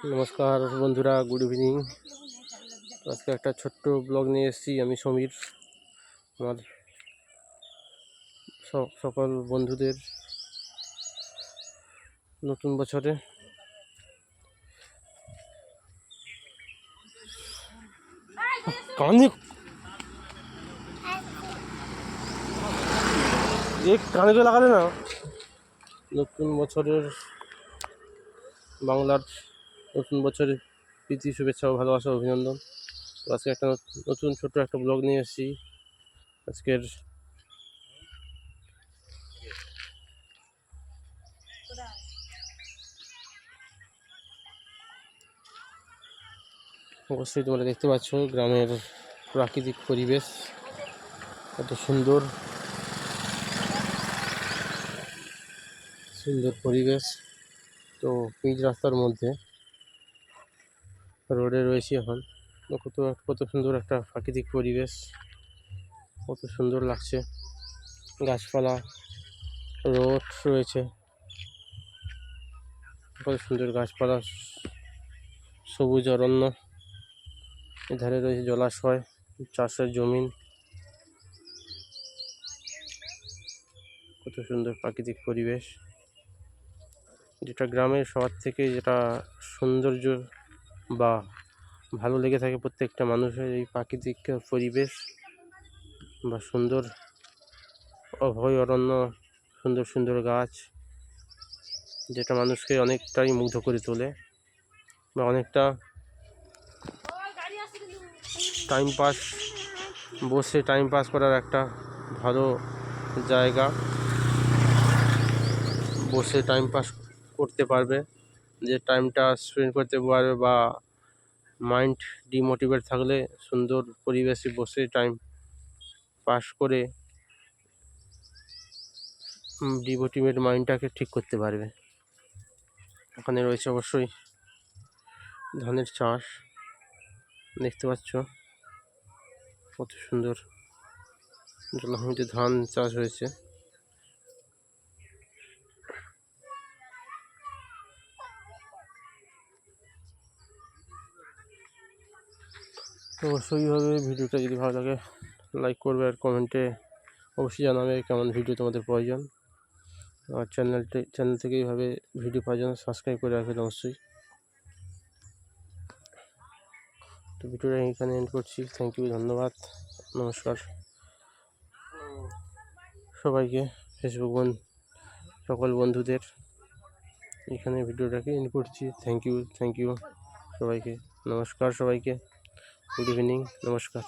নমস্কার বন্ধুরা, good evening. আজকে একটা ছোট্ট ব্লগ নিয়ে এসেছি আমি সমীর। আমার সকল বন্ধুদের নতুন বছরে কানে কানে লাগালে না, নতুন বছরের বাংলার নতুন বছরের প্রীতি, শুভেচ্ছা ও ভালোবাসা, অভিনন্দন। তো আজকে একটা নতুন ছোট্ট একটা ব্লগ নিয়ে এসেছি। আজকের অবশ্যই তোমরা দেখতে পাচ্ছ গ্রামের প্রাকৃতিক পরিবেশ কত সুন্দর পরিবেশ। তো পিচ রাস্তার মধ্যে রোডে রয়েছি এখন। কত সুন্দর একটা প্রাকৃতিক পরিবেশ, কত সুন্দর লাগছে। গাছপালা, রোড রয়েছে, কত সুন্দর গাছপালা, সবুজ অরণ্য, এধারে রয়েছে জলাশয়, চাষের জমিন, কত সুন্দর প্রাকৃতিক পরিবেশ। যেটা গ্রামের সবার থেকে যেটা সৌন্দর্য বা ভালো লেগে থাকে প্রত্যেকটা মানুষের, এই প্রাকৃতিক পরিবেশ বা সুন্দর অভয় অরণ্য, সুন্দর সুন্দর গাছ, যেটা মানুষকে অনেকটাই মুগ্ধ করে তোলে বা অনেকটা টাইম পাস করার একটা ভালো জায়গা। বসে টাইম পাস করতে পারবে, যে টাইমটা স্পেন্ড করতে পারবে বা মাইন্ড ডিমোটিভেট থাকলে সুন্দর পরিবেশে বসে টাইম পাস করে ডিমোটিভেট মাইন্ডটাকে ঠিক করতে পারবে। ওখানে রয়েছে অবশ্যই ধানের চাষ, দেখতে পাচ্ছ কত সুন্দর জলাভূমিতে ধান চাষ হয়েছে। অবশ্যইভাবে ভিডিওটা যদি ভালো লাগে লাইক করবে, আর কমেন্টে অবশ্যই জানাবে কেমন ভিডিও তোমাদের প্রয়োজন। আর চ্যানেল থেকে এইভাবে ভিডিও পাওয়ার জন্য সাবস্ক্রাইব করে রাখবেন অবশ্যই। তো ভিডিওটা এখানে এন্ড করছি। থ্যাংক ইউ, ধন্যবাদ, নমস্কার সবাইকে। ফেসবুক সকল বন্ধুদের এখানে ভিডিওটাকে এন্ড করছি। থ্যাংক ইউ সবাইকে, নমস্কার সবাইকে, গুড ইভিনিং, নমস্কার।